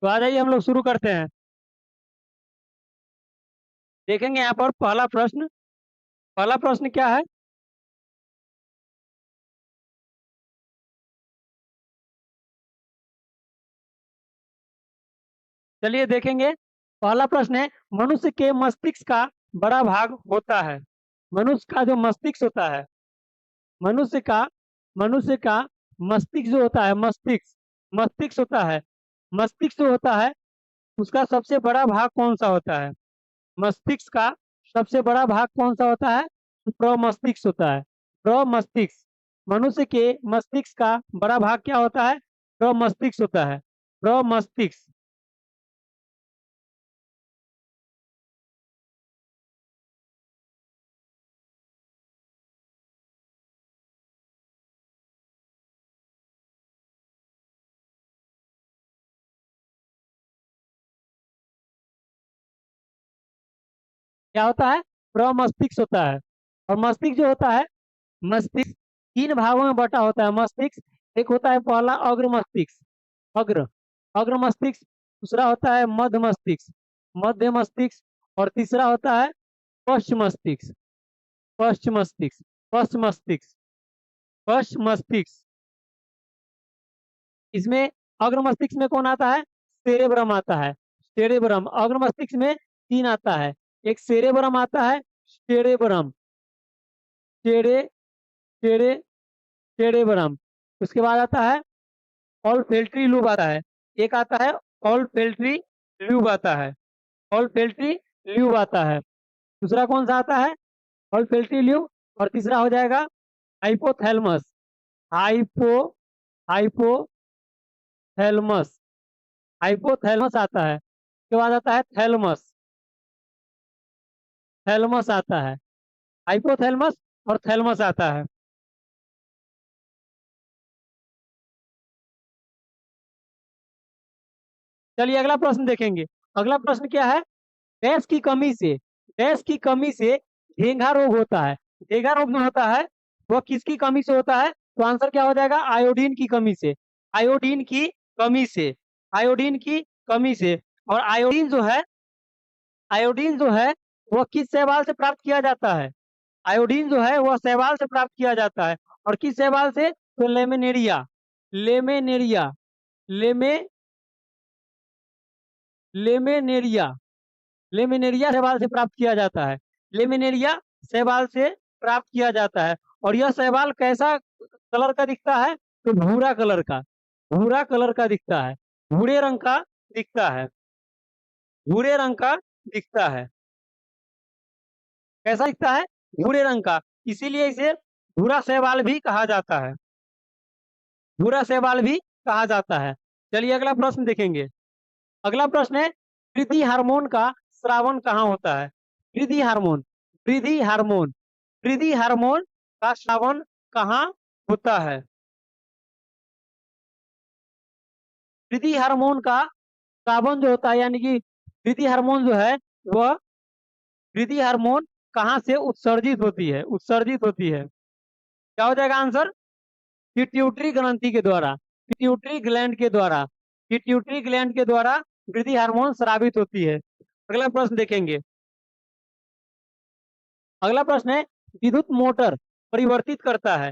तो आ जाइए हम लोग शुरू करते हैं। देखेंगे यहाँ पर पहला प्रश्न क्या है। चलिए देखेंगे। पहला प्रश्न है, मनुष्य के मस्तिष्क का बड़ा भाग होता है। मनुष्य का जो मस्तिष्क होता है, मनुष्य का मनुष्य का मस्तिष्क जो होता है, मस्तिष्क होता है। मस्तिष्क जो होता है उसका सबसे बड़ा भाग कौन सा होता है? मस्तिष्क का सबसे बड़ा भाग कौन सा होता है? प्रमस्तिष्क होता है। प्रमस्तिष्क। मनुष्य के मस्तिष्क का बड़ा भाग क्या होता है? प्रमस्तिष्क होता है। प्रमस्तिष्क। क्या होता है? प्रमस्तिष्क होता है। और मस्तिष्क जो होता है, मस्तिष्क तीन भागों में बटा होता है। मस्तिष्क एक होता है, पहला अग्र मस्तिष्क, अग्र अग्र मस्तिष्क। दूसरा होता है मध्य मस्तिष्क, मध्य मस्तिष्क। और तीसरा होता है पश्च मस्तिष्क, पश्च मस्तिष्क, पश्च मस्तिष्क, पश्च मस्तिष्क। इसमें अग्र मस्तिष्क में कौन आता है? सेरेब्रम आता है। सेरेब्रम अग्र मस्तिष्क में तीन आता है। एक सेरेब्रम आता है, सेरेब्रम, सेरे सेरे सेरेब्रम। उसके बाद आता है ऑलफैक्टरी लूब आता है। एक आता है ऑलफैक्टरी लूब आता है, ऑलफैक्टरी लूब आता है। दूसरा कौन सा आता है? ऑलफैक्टरी लूब। और तीसरा हो जाएगा हाइपोथैलमस, हाइपो हाइपोथैलमस, हाइपोथैलमस आता है। उसके बाद आता है थैलमस, थैलमस आता है। हाइपोथैलमस और थैलमस आता है। चलिए अगला प्रश्न देखेंगे। अगला प्रश्न क्या है? गैस की कमी से गैस की कमी से घेंघा रोग होता है। घेंघा रोग जो होता है वह किसकी कमी से होता है? तो आंसर क्या हो जाएगा? आयोडीन की कमी से, आयोडीन की कमी से, आयोडीन की कमी से। और आयोडीन जो है वह किस शैवाल से प्राप्त किया जाता है? आयोडीन जो है वह शैवाल से प्राप्त किया जाता है। और किस शैवाल से? तो लेमिनेरिया, लेमेनेरिया, लेमे लेमेनेरिया, लेमिनेरिया शैवाल से प्राप्त किया जाता है। लेमिनेरिया शैवाल से प्राप्त किया जाता है। और यह शैवाल कैसा कलर का दिखता है? तो भूरा कलर का, भूरा कलर का दिखता है, भूरे रंग का दिखता है, भूरे रंग का दिखता है। कैसा दिखता है? भूरे रंग का। इसीलिए इसे भूरा शैवाल भी कहा जाता है, भूरा शैवाल भी कहा जाता है। चलिए अगला प्रश्न देखेंगे। अगला प्रश्न है, वृद्धि हार्मोन का स्रावन कहाँ होता है? वृद्धि हार्मोन, वृद्धि हार्मोन, वृद्धि हार्मोन का स्रावन कहाँ होता है? वृद्धि हार्मोन का स्रावन जो होता है, यानी कि वृद्धि हार्मोन जो है वह वृद्धि हार्मोन कहाँ से उत्सर्जित होती है? उत्सर्जित होती है। क्या हो जाएगा आंसर? पिट्यूटरी ग्रंथि के द्वारा, पिट्यूटरी ग्लैंड के द्वारा, पिट्यूटरी ग्लैंड के द्वारा वृद्धि हार्मोन स्रावित होती है। अगला प्रश्न देखेंगे। अगला प्रश्न है, विद्युत मोटर परिवर्तित करता है।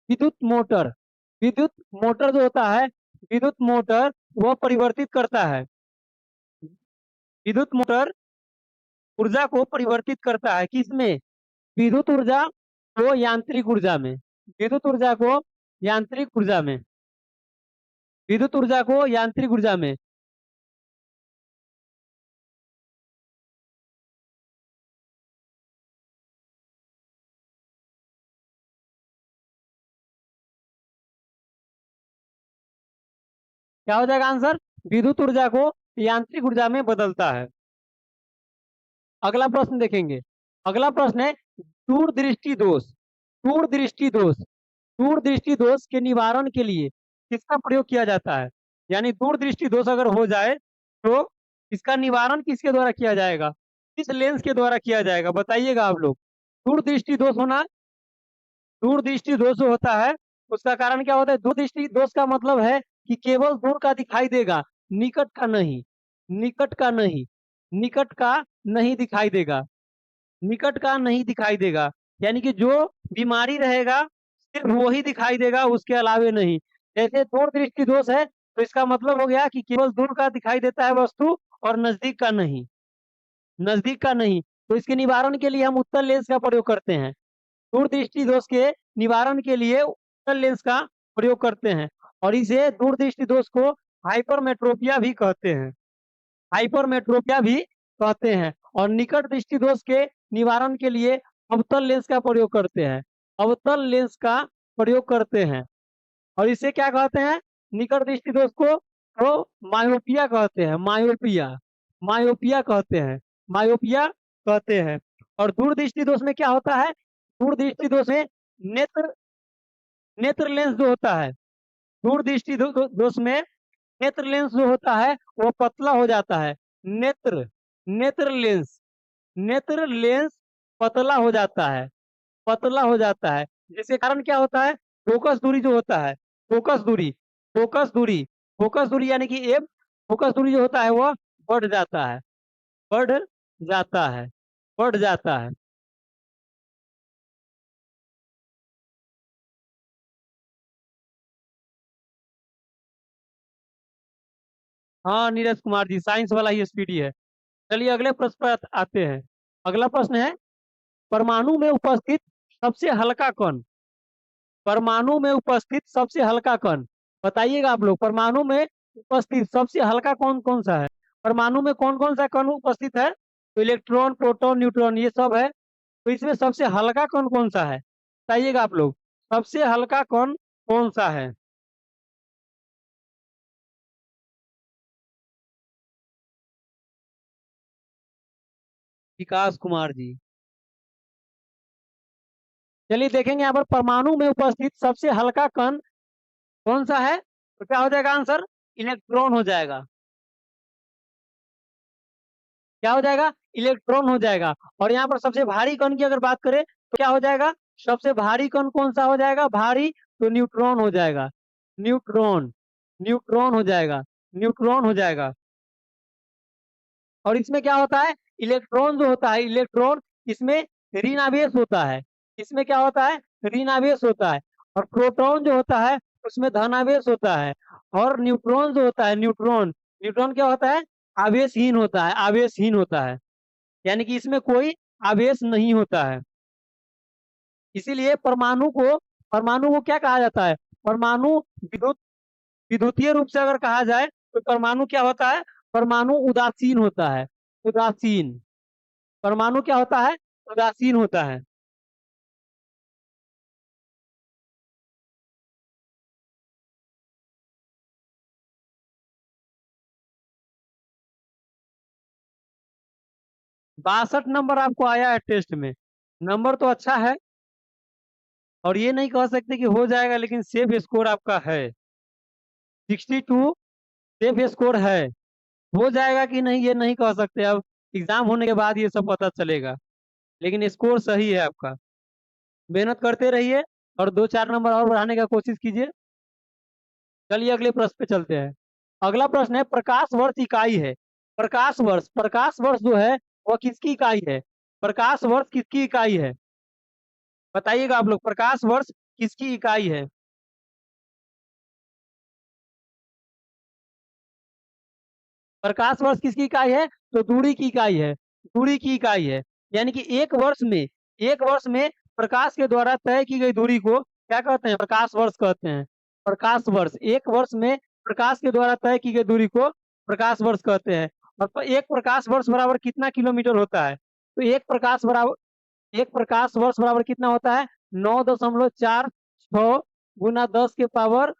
विद्युत मोटर, विद्युत मोटर जो होता है, विद्युत मोटर वह परिवर्तित करता है। विद्युत मोटर ऊर्जा को परिवर्तित करता है किसमें? विद्युत ऊर्जा को यांत्रिक ऊर्जा में, विद्युत ऊर्जा को यांत्रिक ऊर्जा में, विद्युत ऊर्जा को यांत्रिक ऊर्जा में। क्या हो जाएगा आंसर? विद्युत ऊर्जा को यांत्रिक ऊर्जा में बदलता है। अगला प्रश्न देखेंगे। अगला प्रश्न है, दूरदृष्टि दोष, दूरदृष्टि दोष, दूरदृष्टि दोष के निवारण के लिए किसका प्रयोग किया जाता है? यानी दूरदृष्टि दोष अगर हो जाए तो इसका निवारण किसके द्वारा किया जाएगा? किस लेंस के द्वारा किया जाएगा? बताइएगा आप लोग। दूरदृष्टि दोष होना, दूरदृष्टि दोष जो होता है उसका कारण क्या होता है? दूरदृष्टि दोष का मतलब है कि केवल दूर का दिखाई देगा, निकट का नहीं, निकट का नहीं, निकट का नहीं दिखाई देगा, निकट का नहीं दिखाई देगा। यानी कि जो बीमारी रहेगा सिर्फ वही दिखाई देगा, उसके अलावे नहीं। जैसे दूर दृष्टि दोष है तो इसका मतलब हो गया कि केवल दूर का दिखाई देता है वस्तु और नजदीक का नहीं, नजदीक का नहीं। तो इसके निवारण के लिए हम उत्तल लेंस का प्रयोग करते हैं। दूर दृष्टि दोष के निवारण के लिए उत्तल लेंस का प्रयोग करते हैं और इसे दूर दृष्टि दोष को हाइपरमेट्रोपिया भी कहते हैं, हाइपरमेट्रोपिया भी कहते हैं। और निकट दृष्टि दोष के निवारण के लिए अवतल लेंस का प्रयोग करते हैं, अवतल लेंस का प्रयोग करते हैं। और इसे क्या कहते हैं, निकट दृष्टि दोष को तो मायोपिया कहते हैं, मायोपिया, मायोपिया कहते हैं, मायोपिया कहते हैं। और दूर दृष्टि दोष में क्या होता है, दूर दृष्टि दोष में नेत्र, नेत्र लेंस जो होता है, दूर दृष्टि दोष में नेत्र लेंस जो होता है वो पतला हो जाता है। नेत्र, नेत्र लेंस, नेत्र लेंस पतला हो जाता है, पतला हो जाता है। जिसके कारण क्या होता है, फोकस दूरी जो होता है, फोकस दूरी, फोकस दूरी, फोकस दूरी यानी कि एम, फोकस दूरी जो होता है वो बढ़ जाता है, बढ़ जाता है, बढ़ जाता है। हाँ नीरज कुमार जी, साइंस वाला ही स्पीडी है। चलिए अगले प्रश्न पर आते हैं। अगला प्रश्न है, परमाणु में उपस्थित सबसे हल्का कण, परमाणु में उपस्थित सबसे हल्का कण बताइएगा आप लोग। परमाणु में उपस्थित सबसे हल्का कौन कौन सा है, परमाणु में कौन कौन सा कण उपस्थित है, तो इलेक्ट्रॉन प्रोटॉन न्यूट्रॉन ये सब है। तो इसमें सबसे हल्का कण कौन सा है बताइएगा आप लोग, सबसे हल्का कण कौन सा है। विकास कुमार जी, चलिए देखेंगे यहाँ पर परमाणु में उपस्थित सबसे हल्का कण कौन सा है, तो क्या हो जाएगा आंसर, इलेक्ट्रॉन हो जाएगा। क्या हो जाएगा, इलेक्ट्रॉन हो जाएगा। और यहाँ पर सबसे भारी कण की अगर बात करें तो क्या हो जाएगा, सबसे भारी कण कौन सा हो जाएगा, भारी, तो न्यूट्रॉन हो जाएगा, न्यूट्रॉन, न्यूट्रॉन हो जाएगा, न्यूट्रॉन हो जाएगा। और इसमें क्या होता है, इलेक्ट्रॉन जो होता है, इलेक्ट्रॉन इसमें ऋण आवेश होता है, इसमें क्या होता है, ऋण आवेश होता है। और प्रोटॉन जो होता है उसमें धन आवेश होता है। और न्यूट्रॉन जो होता है, न्यूट्रॉन, न्यूट्रॉन क्या होता है, आवेशहीन होता है, आवेशहीन होता है। यानी कि इसमें कोई आवेश नहीं होता है। इसीलिए परमाणु को क्या कहा जाता है, परमाणु विद्युत, विद्युतीय रूप से अगर कहा जाए तो परमाणु क्या होता है, परमाणु उदासीन होता है, उदासीन, परमाणु क्या होता है, उदासीन होता है। बासठ नंबर आपको आया है टेस्ट में, नंबर तो अच्छा है। और ये नहीं कह सकते कि हो जाएगा, लेकिन सेफ स्कोर आपका है 62, सेफ स्कोर है। हो जाएगा कि नहीं ये नहीं कह सकते, अब एग्जाम होने के बाद ये सब पता चलेगा। लेकिन स्कोर सही है आपका, मेहनत करते रहिए और 2-4 नंबर और बढ़ाने का कोशिश कीजिए। चलिए अगले प्रश्न पे चलते हैं। अगला प्रश्न है, प्रकाश वर्ष इकाई है, प्रकाश वर्ष, प्रकाश वर्ष जो है वह किसकी इकाई है, प्रकाश वर्ष किसकी इकाई है बताइएगा आप लोग, प्रकाश वर्ष किसकी इकाई है। प्रकाश वर्ष किसकी इकाई है, तो दूरी की इकाई है, दूरी की इकाई है। यानी कि एक वर्ष में, एक वर्ष में प्रकाश के द्वारा तय की गई दूरी को क्या कहते हैं, प्रकाश वर्ष कहते हैं। प्रकाश वर्ष, एक वर्ष में प्रकाश के द्वारा तय की गई दूरी को प्रकाश वर्ष कहते हैं। और एक प्रकाश वर्ष बराबर कितना किलोमीटर होता है, तो एक प्रकाश बराबर, एक प्रकाश वर्ष बराबर कितना होता है, 9.46 गुना 10 के पावर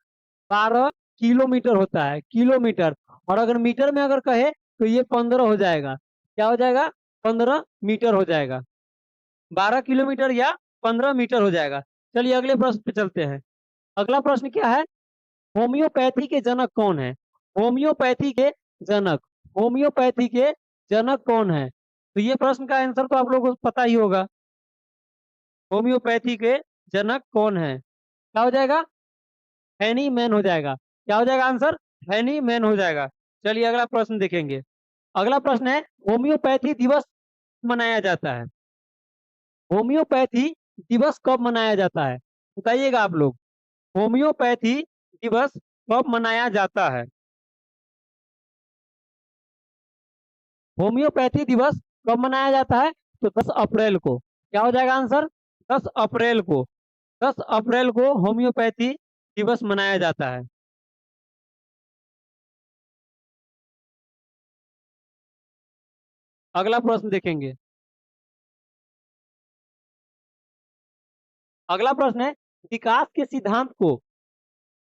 12 किलोमीटर होता है, किलोमीटर। और अगर मीटर में अगर कहे तो ये 15 हो जाएगा, क्या हो जाएगा, 15 मीटर हो जाएगा, 12 किलोमीटर या 15 मीटर हो जाएगा। चलिए अगले प्रश्न पे चलते हैं। अगला प्रश्न क्या है, होम्योपैथी के जनक कौन है, होम्योपैथी के जनक, होम्योपैथी के जनक कौन है। तो ये प्रश्न का आंसर तो आप लोगों को पता ही होगा, होम्योपैथी के जनक कौन है, क्या हो जाएगा, हैनी मैन हो जाएगा। क्या हो जाएगा आंसर, हैनी मैन हो जाएगा। चलिए अगला प्रश्न देखेंगे। अगला प्रश्न है, होम्योपैथी दिवस मनाया जाता है। होम्योपैथी दिवस कब मनाया जाता है? बताइएगा आप लोग। होम्योपैथी दिवस कब मनाया जाता है? होम्योपैथी दिवस कब मनाया जाता है? तो 10 अप्रैल को। क्या हो जाएगा आंसर? 10 अप्रैल को। 10 अप्रैल को होम्योपैथी दिवस मनाया जाता है। अगला प्रश्न देखेंगे। अगला प्रश्न है, विकास के सिद्धांत को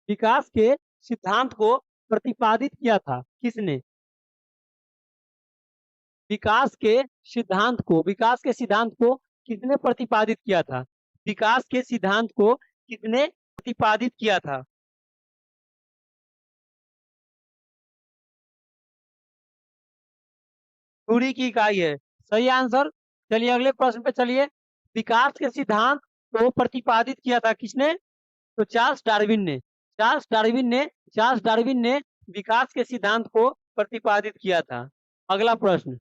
विकास के सिद्धांत को प्रतिपादित किया था किसने? विकास के सिद्धांत को किसने प्रतिपादित किया था? विकास के सिद्धांत को किसने प्रतिपादित किया था? दूरी की इकाई है। सही आंसर। चलिए अगले प्रश्न पे चलिए। विकास के सिद्धांत को प्रतिपादित किया था किसने? तो चार्ल्स डार्विन ने। चार्ल्स डार्विन ने विकास के सिद्धांत को प्रतिपादित किया था। अगला प्रश्न।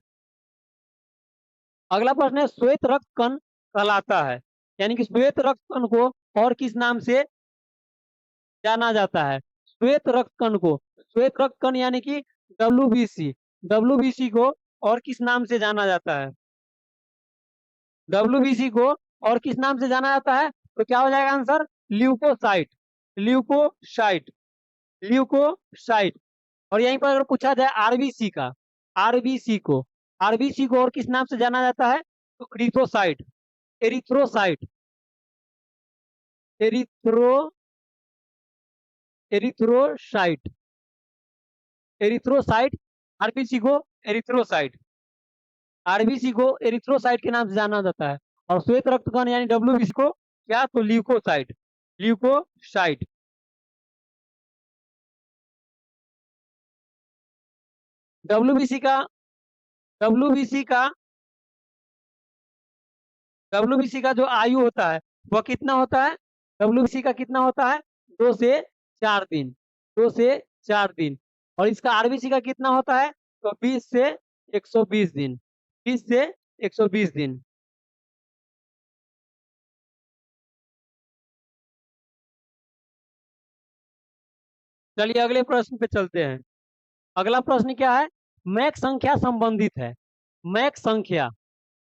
अगला प्रश्न है, श्वेत रक्त कण कहलाता है, यानी कि श्वेत रक्त कण को और किस नाम से जाना जाता है? श्वेत रक्त कण यानी कि डब्ल्यूबीसी। डब्ल्यूबीसी को और किस नाम से जाना जाता है? डब्ल्यूबीसी को और किस नाम से जाना जाता है? तो क्या हो जाएगा आंसर? ल्यूकोसाइट। ल्यूकोसाइट। ल्यूकोसाइट। और यहीं पर अगर पूछा जाए आरबीसी का, आरबीसी को आरबीसी को और किस नाम से जाना जाता है? तो क्रीथोसाइट। Erythrocyte. Erythro erythrocyte. Erythrocyte. RBC को एरिथ्रोसाइट। आरबीसी को एरिथ्रोसाइट के नाम से जाना जाता है। और श्वेत रक्त कण यानी डब्ल्यूबीसी को क्या? तो ल्यूकोसाइट। ल्यूकोसाइट। डब्ल्यूबीसी का डब्ल्यूबीसी का डब्ल्यूबीसी का जो आयु होता है वह कितना होता है? डब्ल्यूबीसी का कितना होता है? 2 से 4 दिन। 2 से 4 दिन। और इसका आरबीसी का कितना होता है? तो 20 से 120 दिन। 20 से 120 दिन। चलिए अगले प्रश्न पे चलते हैं। अगला प्रश्न क्या है? मैक संख्या संबंधित है। मैक संख्या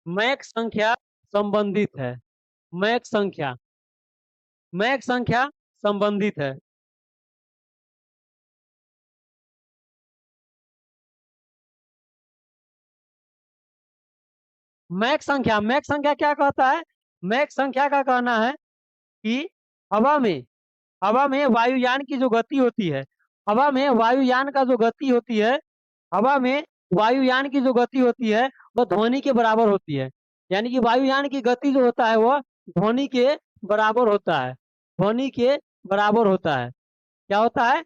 मैक संख्या संबंधित है। मैक संख्या मैक संख्या संबंधित है। मैक संख्या क्या कहता है? मैक संख्या का कहना है कि हवा में हवा में वायुयान की जो गति होती है हवा में वायुयान का जो गति होती है हवा में वायुयान की जो गति होती है वह ध्वनि के बराबर होती है। यानी कि वायुयान की गति जो होता है वह ध्वनि के बराबर होता है। ध्वनि के बराबर होता है। क्या होता है?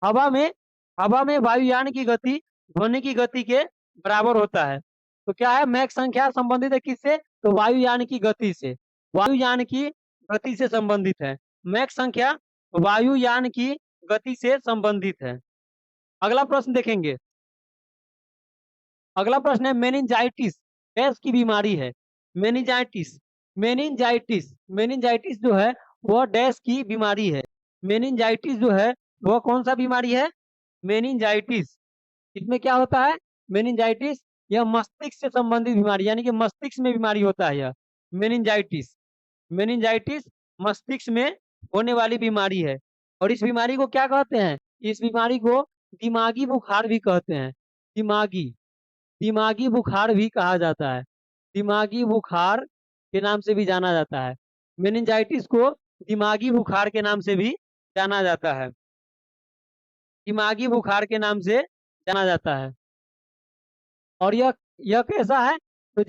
हवा में हवा में वायुयान की गति ध्वनि की गति के बराबर होता है। तो क्या है? मैक संख्या संबंधित है किससे? तो वायुयान की गति से। वायुयान की गति से संबंधित है। मैक संख्या वायुयान की गति से संबंधित है। अगला प्रश्न देखेंगे। अगला प्रश्न है, मेनिंजाइटिस डैश की बीमारी है? मेनिंजाइटिस मेनिंजाइटिस मेनिंजाइटिस जो है वह डैश की बीमारी है। मेनिंजाइटिस जो है वह कौन सा बीमारी है? मेनिंजाइटिस। इसमें क्या होता है? मेनिंजाइटिस यह मस्तिष्क से संबंधित बीमारी, यानी कि मस्तिष्क में बीमारी होता है यह मेनिंजाइटिस। मेनिंजाइटिस मस्तिष्क में होने वाली बीमारी है। और इस बीमारी को क्या कहते हैं? इस बीमारी को दिमागी बुखार भी कहते हैं। दिमागी दिमागी बुखार भी कहा जाता है। दिमागी बुखार के नाम से भी जाना जाता है। मेनिंजाइटिस को दिमागी बुखार के नाम से भी जाना जाता है। दिमागी बुखार के नाम से जाना जाता है। और यह कैसा है? तो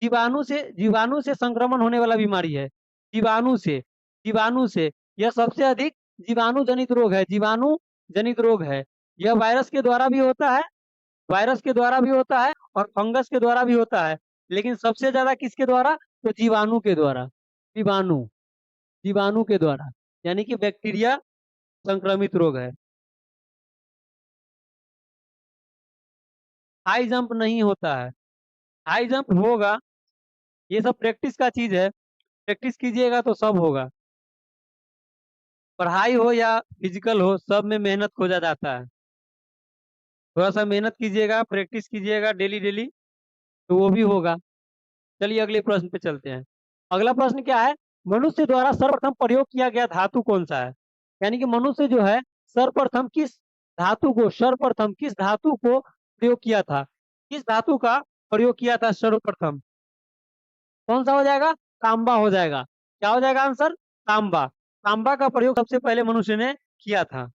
जीवाणु से संक्रमण होने वाला बीमारी है। जीवाणु से जीवाणु से यह सबसे अधिक जीवाणु जनित रोग है। जीवाणु जनित रोग है। यह वायरस के द्वारा भी होता है और फंगस के द्वारा भी होता है। लेकिन सबसे ज्यादा किसके द्वारा? तो जीवाणु के द्वारा। जीवाणु जीवाणु के द्वारा, यानी कि बैक्टीरिया संक्रमित रोग है। हाई जंप नहीं होता है। हाई जंप होगा, ये सब प्रैक्टिस का चीज है, प्रैक्टिस कीजिएगा तो सब होगा। पढ़ाई हो या फिजिकल हो, सब में मेहनत खोजा जाता है। थोड़ा सा मेहनत कीजिएगा, प्रैक्टिस कीजिएगा डेली डेली, तो वो भी होगा। चलिए अगले प्रश्न पे चलते हैं। अगला प्रश्न क्या है? मनुष्य द्वारा सर्वप्रथम प्रयोग किया गया धातु कौन सा है? यानी कि मनुष्य जो है सर्वप्रथम किस धातु को, सर्वप्रथम किस धातु को प्रयोग किया था? किस धातु का प्रयोग किया था सर्वप्रथम? कौन सा हो जाएगा? तांबा हो जाएगा। क्या हो जाएगा आंसर? तांबा। तांबा का प्रयोग सबसे पहले मनुष्य ने किया था।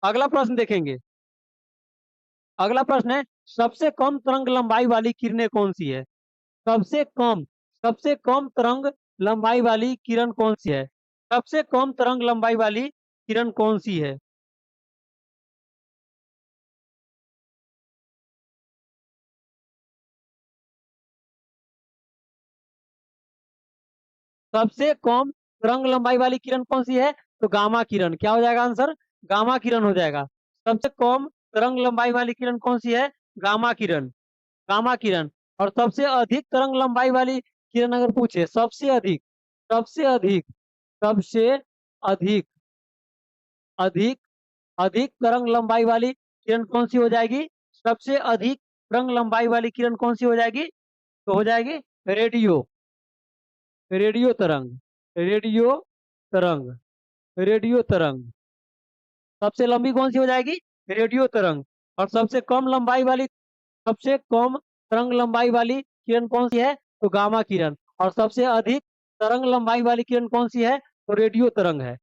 अगला प्रश्न देखेंगे। अगला प्रश्न है, सबसे कम तरंग लंबाई वाली किरणें कौन सी है? सबसे कम, सबसे कम तरंग लंबाई वाली किरण कौन सी है? सबसे कम तरंग लंबाई वाली किरण कौन सी है? सबसे कम तरंग लंबाई वाली किरण कौन सी है? तो गामा किरण। क्या हो जाएगा आंसर? गामा किरण हो जाएगा। सबसे कम तरंग लंबाई वाली किरण कौन सी है? गामा किरण। गामा किरण। और सबसे अधिक तरंग लंबाई वाली किरण अगर पूछे, सबसे अधिक, सबसे अधिक, सबसे अधिक, अधिक, अधिक तरंग लंबाई वाली किरण कौन सी हो जाएगी? सबसे अधिक तरंग लंबाई वाली किरण कौन सी हो जाएगी? तो हो जाएगी रेडियो, रेडियो तरंग, रेडियो तरंग, रेडियो तरंग। सबसे लंबी कौन सी हो जाएगी? रेडियो तरंग। और सबसे कम लंबाई वाली, सबसे कम तरंग लंबाई वाली किरण कौन सी है? तो गामा किरण। और सबसे अधिक तरंग लंबाई वाली किरण कौन सी है? तो रेडियो तरंग है,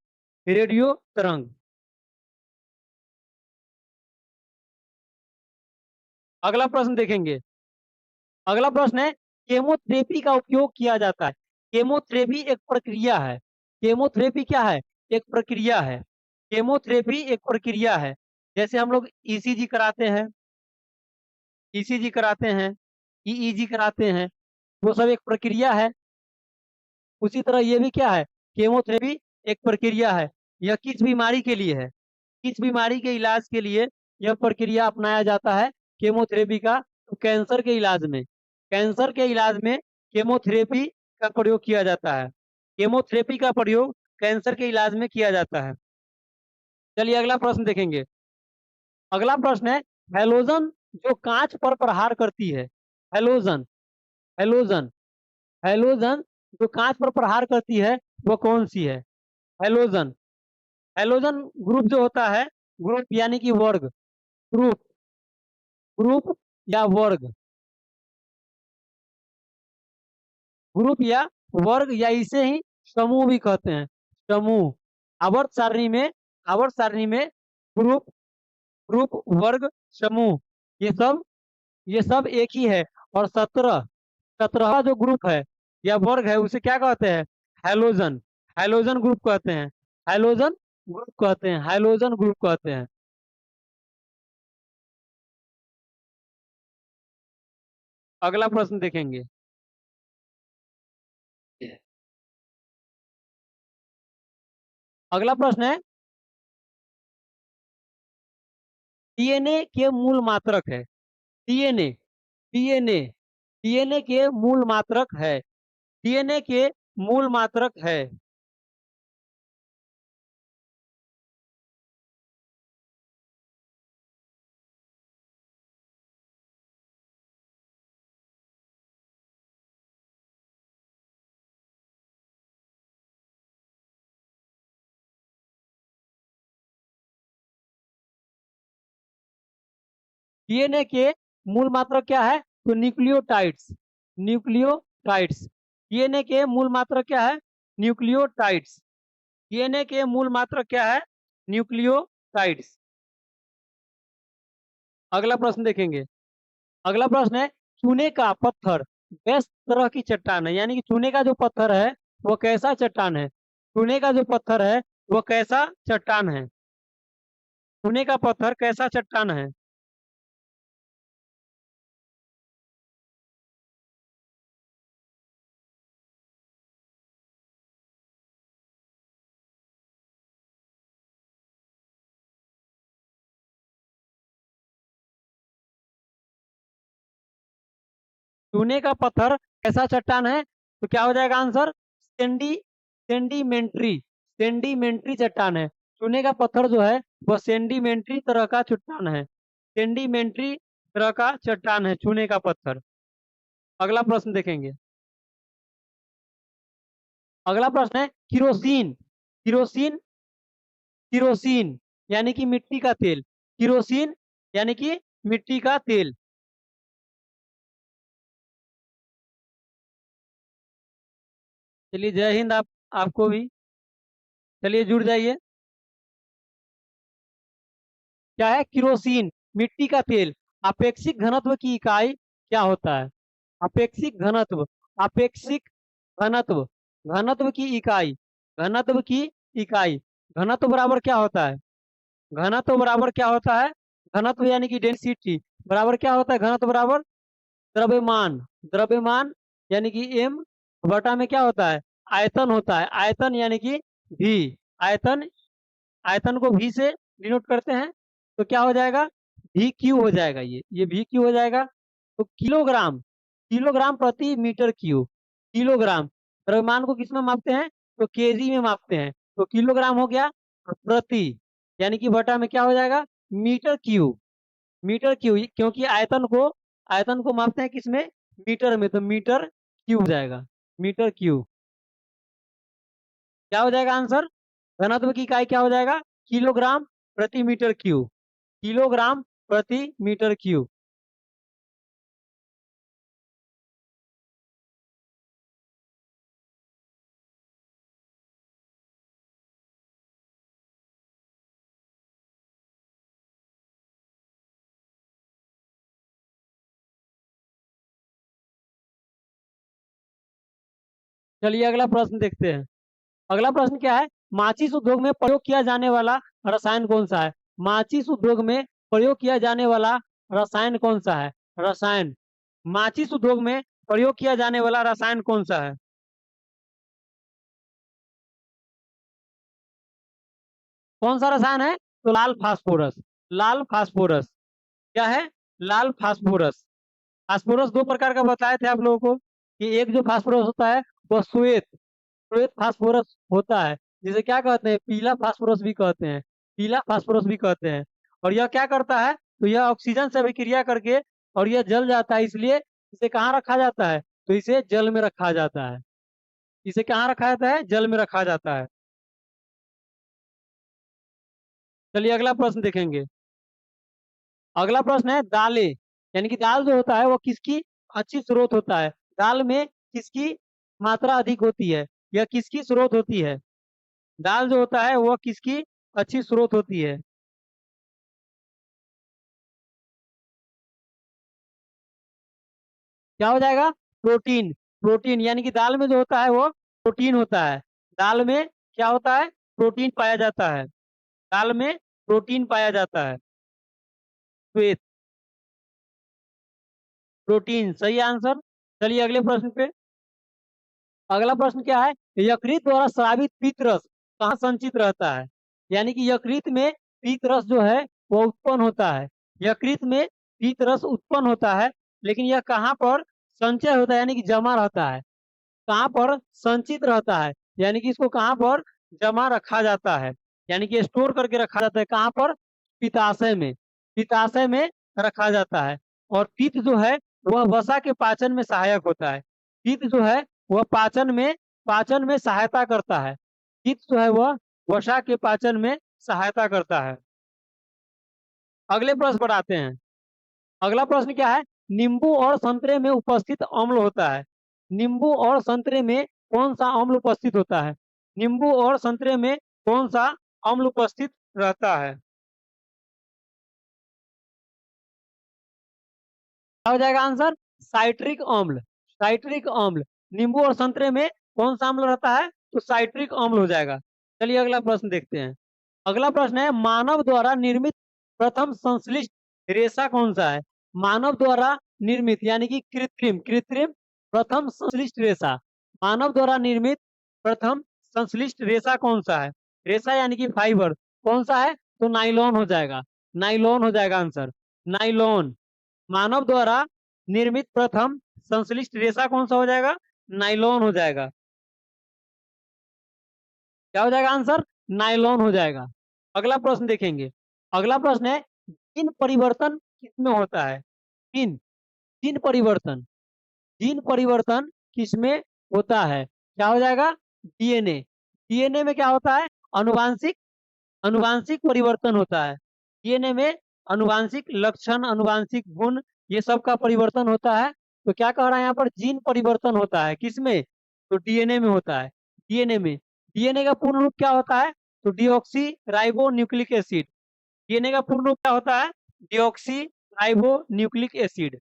रेडियो तरंग। अगला प्रश्न देखेंगे। अगला प्रश्न है, केमोथेरेपी का उपयोग किया जाता है। केमोथेरेपी एक प्रक्रिया है। केमोथेरेपी क्या है? एक प्रक्रिया है। केमोथेरेपी एक प्रक्रिया है। जैसे हम लोग ईसीजी कराते हैं, ईसीजी कराते हैं, ईईजी कराते हैं, वो सब एक प्रक्रिया है। उसी तरह ये भी क्या है? केमोथेरेपी एक प्रक्रिया है। यह किस बीमारी के लिए है? किस बीमारी के इलाज के लिए यह प्रक्रिया अपनाया जाता है केमोथेरेपी का? तो कैंसर के इलाज में, कैंसर के इलाज में केमोथेरेपी का प्रयोग किया जाता है। केमोथेरेपी का प्रयोग कैंसर के इलाज में किया जाता है। चलिए अगला प्रश्न देखेंगे। अगला प्रश्न है, हेलोजन जो कांच पर प्रहार करती है, हेलोजन, हेलोजन, हेलोजन जो कांच पर प्रहार करती है, वो कौन सी है? हेलोजन, हेलोजन ग्रुप जो होता है, ग्रुप यानी कि वर्ग, ग्रुप, ग्रुप या वर्ग, ग्रुप या वर्ग, या इसे ही समूह भी कहते हैं। समूह। आवर्त सारणी में, आवर्त सारणी में ग्रुप, ग्रुप, वर्ग, समूह, ये सब, ये सब एक ही है। और 17, 17वां जो ग्रुप है या वर्ग है, उसे क्या कहते हैं? हेलोजन, हेलोजन ग्रुप कहते हैं। हेलोजन ग्रुप कहते हैं, हेलोजन ग्रुप कहते हैं। अगला प्रश्न देखेंगे। अगला प्रश्न है, डीएनए के मूल मात्रक है। डीएनए, डीएनए, डीएनए के मूल मात्रक है। डीएनए के मूल मात्रक है। डीएनए के मूल मात्रक क्या है? तो न्यूक्लियोटाइड्स, न्यूक्लियोटाइड्स। डीएनए के मूल मात्रक क्या है? न्यूक्लियोटाइड्स। डीएनए के मूल मात्रक क्या है? न्यूक्लियोटाइड्स। अगला प्रश्न देखेंगे। अगला प्रश्न है, चूने का पत्थर किस तरह की चट्टान है? यानी कि चूने का जो पत्थर है वो कैसा चट्टान है? चूने का जो पत्थर है वो कैसा चट्टान है? चूने का पत्थर कैसा चट्टान है? चूने का पत्थर कैसा चट्टान है? तो क्या हो जाएगा आंसर? सेंडिमेंट्री। सेंडिमेंट्री चट्टान है। चूने का पत्थर जो है वह सेंडिमेंट्री तरह का चट्टान है। सेंडिमेंट्री तरह का चट्टान है चूने का पत्थर। अगला प्रश्न देखेंगे। अगला प्रश्न है किरोसिन। किरोसिन। किरोसिन यानी कि मिट्टी का तेल। किरोसिन यानी कि मिट्टी का तेल। चलिए जय हिंद। आप आपको भी। चलिए जुड़ जाइए। क्या है किरोसिन? मिट्टी का तेल। अपेक्षिक घनत्व की इकाई क्या होता है? अपेक्षिक घनत्व। अपेक्षिक घनत्व। घनत्व की इकाई। घनत्व की इकाई। घनत्व बराबर क्या होता है? घनत्व बराबर क्या होता है? घनत्व यानी कि डेंसिटी बराबर क्या होता है? घनत्व बराबर द्रव्यमान। द्रव्यमान यानी कि एम बटा में क्या होता है? आयतन होता है। आयतन यानी कि भी। आयतन। आयतन को भी से डिनोट करते हैं। तो क्या हो जाएगा? भी क्यू हो जाएगा। ये भी क्यू हो जाएगा। तो किलोग्राम। किलोग्राम प्रति मीटर क्यूब। किलोग्राम। द्रव्यमान को किस में मापते हैं? तो केजी में मापते हैं। तो किलोग्राम हो गया। और प्रति यानी कि बटा में क्या हो जाएगा? Metre cube. मीटर क्यूब क्योंकि आयतन को मापते हैं किसमें? मीटर में। तो मीटर क्यूब हो जाएगा। Metre cube. क्या हो जाएगा आंसर? घनत्व की इकाई क्या हो जाएगा? किलोग्राम प्रति मीटर क्यूब। किलोग्राम प्रति मीटर क्यूब। चलिए अगला प्रश्न देखते हैं। अगला प्रश्न क्या है? माचिस उद्योग में प्रयोग किया जाने वाला रसायन कौन सा है? माचिस उद्योग में प्रयोग किया जाने वाला रसायन कौन सा है? रसायन। माचिस उद्योग में प्रयोग किया जाने वाला रसायन कौन सा है? कौन सा रसायन है? तो लाल फास्फोरस। लाल फास्फोरस। क्या है? लाल फास्फोरस। फास्फोरस दो प्रकार का बताए थे आप लोगों को कि एक जो फास्फोरस होता है वह श्वेत श्वेत फास्फोरस होता है, जिसे क्या कहते हैं? पीला फास्फोरस भी कहते हैं। पीला फास्फोरस भी कहते हैं। और यह क्या करता है? तो यह ऑक्सीजन से अभिक्रिया करके और यह जल जाता है, इसलिए इसे कहाँ रखा जाता है? तो इसे जल में रखा जाता है। इसे कहाँ रखा जाता है? जल में रखा जाता है। चलिए अगला प्रश्न देखेंगे। अगला प्रश्न है दालें। यानी कि दाल जो होता है वो किसकी अच्छी स्रोत होता है? दाल में किसकी मात्रा अधिक होती है? यह किसकी स्रोत होती है? दाल जो होता है वह किसकी अच्छी स्रोत होती है? क्या हो जाएगा? प्रोटीन। प्रोटीन यानी कि दाल में जो होता है वो प्रोटीन होता है। दाल में क्या होता है? प्रोटीन पाया जाता है। दाल में प्रोटीन पाया जाता है। श्वेत। प्रोटीन सही आंसर। चलिए अगले प्रश्न पे। अगला प्रश्न क्या है? यकृत द्वारा स्रावित पीतरस कहाँ संचित रहता है? यानी कि यकृत में पीतरस जो है वो उत्पन्न होता है। यकृत में पीतरस उत्पन्न होता है, लेकिन यह कहाँ पर संचय होता है? यानी कि जमा रहता है। कहाँ पर संचित रहता है? यानी कि इसको कहाँ पर जमा रखा जाता है? यानी कि स्टोर करके रखा जाता है। कहाँ पर? पित्ताशय में। पित्ताशय में रखा जाता है। और पित्त जो है वह वसा के पाचन में सहायक होता है। पित्त जो है वह पाचन में सहायता करता है। पित्त जो है वह वसा के पाचन में सहायता करता है। अगले प्रश्न पर आते हैं। अगला प्रश्न क्या है? नींबू और संतरे में उपस्थित अम्ल होता है। नींबू और संतरे में कौन सा अम्ल उपस्थित होता है? नींबू और संतरे में कौन सा अम्ल उपस्थित रहता है? क्या हो जाएगा आंसर? साइट्रिक अम्ल। साइट्रिक अम्ल। नींबू और संतरे में कौन सा अम्ल रहता है? तो साइट्रिक अम्ल हो जाएगा। चलिए अगला प्रश्न देखते हैं। अगला प्रश्न है मानव द्वारा निर्मित प्रथम संश्लिष्ट रेशा कौन सा है? मानव द्वारा निर्मित यानी कि कृत्रिम कृत्रिम प्रथम संश्लिष्ट रेशा। मानव द्वारा निर्मित प्रथम संश्लिष्ट रेशा कौन सा है? रेशा यानी कि फाइबर कौन सा है? तो नाइलॉन हो जाएगा। नाइलॉन हो जाएगा आंसर। नाइलॉन। मानव द्वारा निर्मित प्रथम संश्लिष्ट रेशा कौन सा हो जाएगा? नाइलॉन हो जाएगा। क्या हो जाएगा आंसर? नाइलॉन हो जाएगा। अगला प्रश्न देखेंगे। अगला प्रश्न है जीन परिवर्तन किसमें होता है? जीन जीन परिवर्तन जीन परिवर्तन किसमें होता है? क्या हो जाएगा? डीएनए। डीएनए में क्या होता है? अनुवांशिक अनुवांशिक परिवर्तन होता है। डीएनए में अनुवांशिक लक्षण, अनुवांशिक गुण, ये सब का परिवर्तन होता है। तो क्या कह रहा है यहाँ पर? जीन परिवर्तन होता है किसमें? तो डीएनए में होता है। डीएनए में। डीएनए का पूर्ण रूप क्या होता है? तो deoxy ribo nucleic acid. DNA का पूर्ण रूप क्या होता है? Deoxy ribo nucleic acid.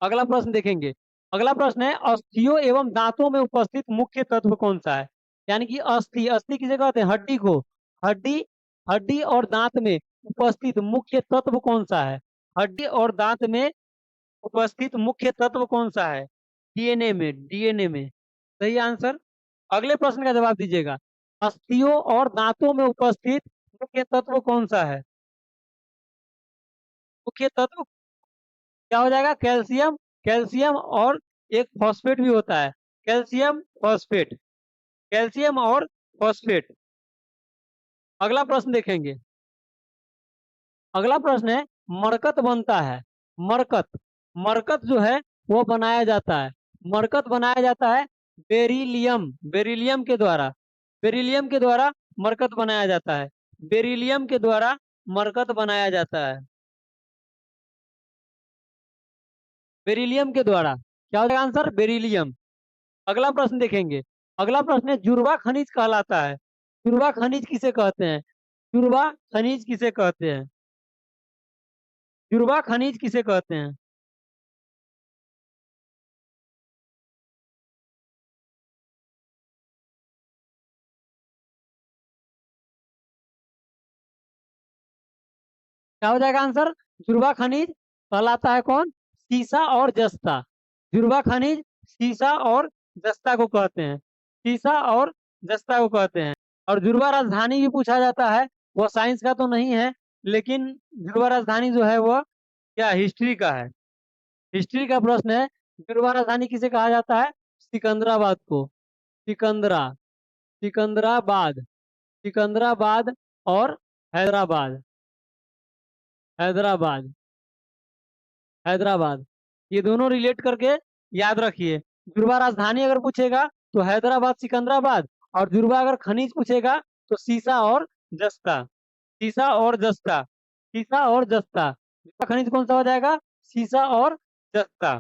अगला प्रश्न देखेंगे। अगला प्रश्न है अस्थियों एवं दांतों में उपस्थित मुख्य तत्व कौन सा है? यानी कि अस्थि अस्थि किसे कहते हैं? हड्डी को। हड्डी हड्डी और दांत में उपस्थित मुख्य तत्व कौन सा है? हड्डी और दांत में उपस्थित मुख्य तत्व कौन सा है? डीएनए में। डीएनए में सही आंसर। अगले प्रश्न का जवाब दीजिएगा। अस्थियों और दांतों में उपस्थित मुख्य तत्व कौन सा है? मुख्य तत्व क्या हो जाएगा? कैल्शियम। कैल्शियम और एक फॉस्फेट भी होता है। Calcium phosphate. कैल्शियम और फॉस्फेट। अगला प्रश्न देखेंगे। अगला प्रश्न है मरकत बनता है। मरकत मरकत जो है वो बनाया जाता है। मरकत बनाया जाता है बेरिलियम। बेरिलियम के द्वारा। बेरिलियम के द्वारा मरकत बनाया जाता है। बेरिलियम के द्वारा मरकत बनाया जाता है। बेरिलियम के द्वारा। क्या हो जाएगा आंसर? बेरिलियम। अगला प्रश्न देखेंगे। अगला प्रश्न है जुड़वा खनिज कहलाता है। जुड़वा खनिज किसे कहते हैं? जुड़वा खनिज किसे कहते हैं? जुड़वा खनिज किसे कहते हैं? क्या हो जाएगा आंसर? जुड़वा खनिज कहलाता है कौन? सीसा और जस्ता। जुड़वा खनिज सीसा और जस्ता को कहते हैं। सीसा और जस्ता को कहते हैं। और जुड़वा राजधानी भी पूछा जाता है। वो साइंस का तो नहीं है, लेकिन जुड़वा राजधानी जो है वो क्या हिस्ट्री का है। हिस्ट्री का प्रश्न है। जुड़वा राजधानी किसे कहा जाता है? सिकंदराबाद को। सिकंदरा सिकंदराबाद सिकंदराबाद और हैदराबाद। हैदराबाद हैदराबाद ये दोनों रिलेट करके याद रखिए। जुड़वा राजधानी अगर पूछेगा तो हैदराबाद सिकंदराबाद, और जुड़वा अगर खनिज पूछेगा तो सीसा और जस्ता। सीसा और जस्ता। सीसा और जस्ता। जुड़वा खनिज कौन सा हो जाएगा? सीसा और जस्ता।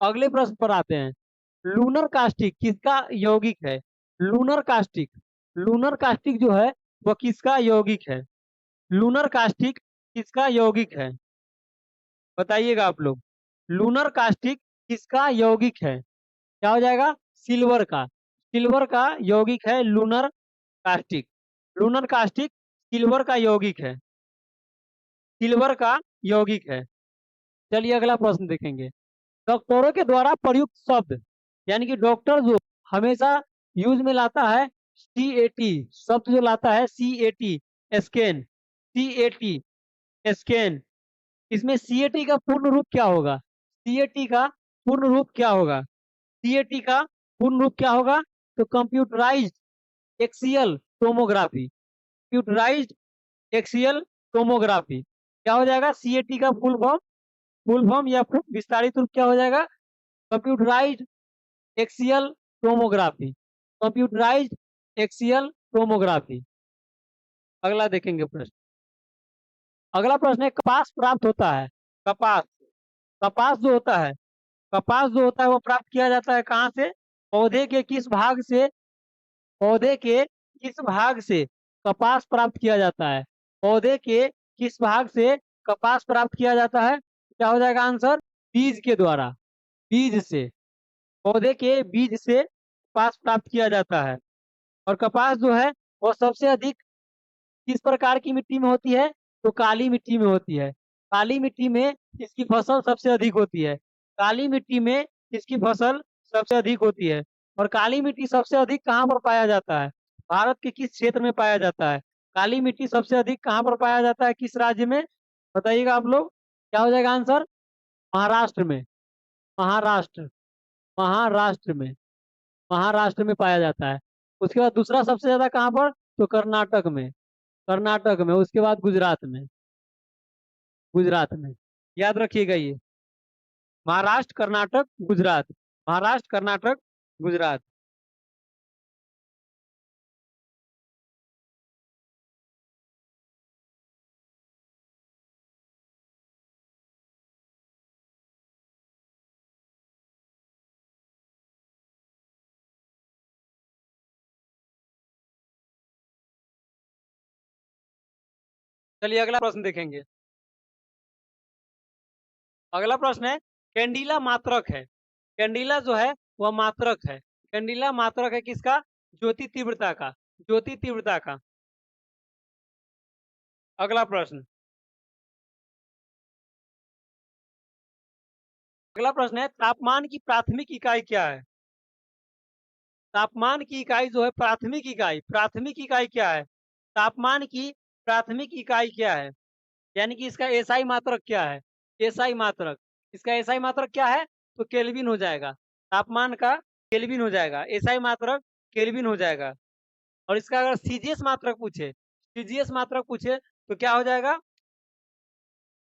अगले प्रश्न पर आते हैं। लूनर कास्टिक किसका यौगिक है? Lunar caustic. लूनर कास्टिक जो है वो किसका यौगिक है? लूनर कास्टिक किसका यौगिक है? बताइएगा आप लोग। लूनर कास्टिक किसका यौगिक है? क्या हो जाएगा? सिल्वर का। सिल्वर का यौगिक है lunar caustic. Lunar caustic silver का यौगिक है। सिल्वर का यौगिक है। चलिए अगला प्रश्न देखेंगे। डॉक्टरों के द्वारा प्रयुक्त शब्द, यानी कि डॉक्टर जो हमेशा यूज में लाता है CAT शब्द, जो लाता है CAT स्कैन। CAT scan. इसमें CAT का पूर्ण रूप क्या होगा? CAT का पूर्ण रूप क्या होगा? CAT का पूर्ण रूप क्या होगा? तो computerised axial tomography. Computerised axial tomography. क्या हो जाएगा? CAT का फुल फॉर्म या फिर विस्तारित रूप क्या हो जाएगा? Computerised axial tomography. Computerised axial tomography. अगला देखेंगे प्रश्न। अगला प्रश्न है कपास प्राप्त होता है। कपास कपास जो होता है कपास जो होता है वो प्राप्त किया जाता है कहाँ से? पौधे के किस भाग से? पौधे के किस भाग से कपास प्राप्त किया जाता है? पौधे के किस भाग से कपास प्राप्त किया जाता है? क्या हो जाएगा आंसर? बीज के द्वारा। बीज से। पौधे के बीज से कपास प्राप्त किया जाता है। और कपास जो है वो सबसे अधिक किस प्रकार की मिट्टी में होती है? तो काली मिट्टी में होती है। काली मिट्टी में इसकी फसल सबसे अधिक होती है। काली मिट्टी में इसकी फसल सबसे अधिक होती है। और काली मिट्टी सबसे अधिक कहाँ पर पाया जाता है? भारत के किस क्षेत्र में पाया जाता है? काली मिट्टी सबसे अधिक कहाँ पर पाया जाता है? किस राज्य में? बताइएगा आप लोग। क्या हो जाएगा आंसर? महाराष्ट्र में। महाराष्ट्र। महाराष्ट्र में। महाराष्ट्र में पाया जाता है। उसके बाद दूसरा सबसे ज्यादा कहाँ पर? तो कर्नाटक में। कर्नाटक में। उसके बाद गुजरात में। गुजरात में। याद रखिएगा ये। महाराष्ट्र, कर्नाटक, गुजरात। महाराष्ट्र, कर्नाटक, गुजरात। चलिए अगला प्रश्न देखेंगे। अगला प्रश्न है, कैंडिला मात्रक है। कैंडिला जो है वह मात्रक है। कैंडिला मात्रक है किसका? ज्योति तीव्रता का। ज्योति तीव्रता का। अगला प्रश्न। अगला प्रश्न है, तापमान की प्राथमिक इकाई क्या है? तापमान की इकाई जो है प्राथमिक इकाई। प्राथमिक इकाई क्या है? तापमान की प्राथमिक इकाई क्या है? यानी कि इसका एसआई मात्रक क्या है? एसआई मात्रक। इसका एसआई मात्रक क्या है? तो केल्विन हो जाएगा। तापमान का केल्विन हो जाएगा। एसआई मात्रक केल्विन हो जाएगा। और इसका अगर सीजीएस मात्रक पूछे, सीजीएस मात्रक पूछे तो क्या हो जाएगा?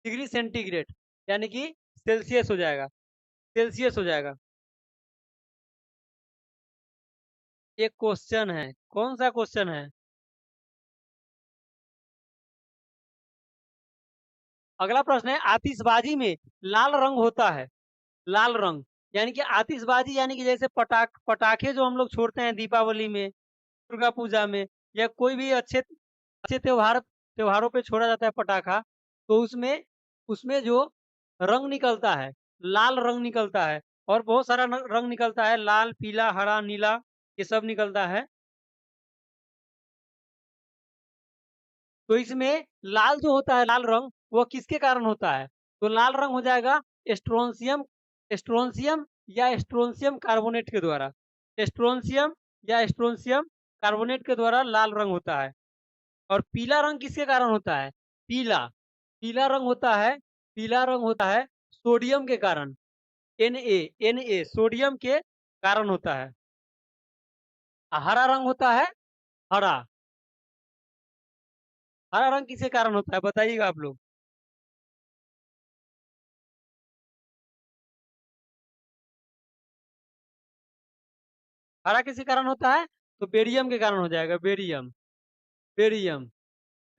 डिग्री सेंटीग्रेड, यानी कि सेल्सियस हो जाएगा। सेल्सियस हो जाएगा। एक क्वेश्चन है। कौन सा क्वेश्चन है? अगला प्रश्न है, आतिशबाजी में लाल रंग होता है। लाल रंग यानी कि आतिशबाजी, यानी कि जैसे पटाखे जो हम लोग छोड़ते हैं दीपावली में, दुर्गा पूजा में, या कोई भी अच्छे अच्छे त्योहारों पे छोड़ा जाता है पटाखा, तो उसमें उसमें जो रंग निकलता है, लाल रंग निकलता है। और बहुत सारा रंग निकलता है, लाल, पीला, हरा, नीला, ये सब निकलता है। तो इसमें लाल जो होता है, लाल रंग, वो किसके कारण होता है? तो लाल रंग हो जाएगा स्ट्रोंसियम। स्ट्रोंसियम या स्ट्रोंसियम कार्बोनेट के द्वारा। स्ट्रोंसियम या स्ट्रोंसियम कार्बोनेट के द्वारा लाल रंग होता है। और पीला रंग किसके कारण होता है? पीला पीला रंग होता है। पीला रंग होता है सोडियम के कारण। Na सोडियम के कारण होता है। हरा रंग होता है। हरा हरा रंग किसके कारण होता है, बताइएगा आप लोग। हरा किसके कारण होता है? तो बेरियम के कारण हो जाएगा। बेरियम। बेरियम।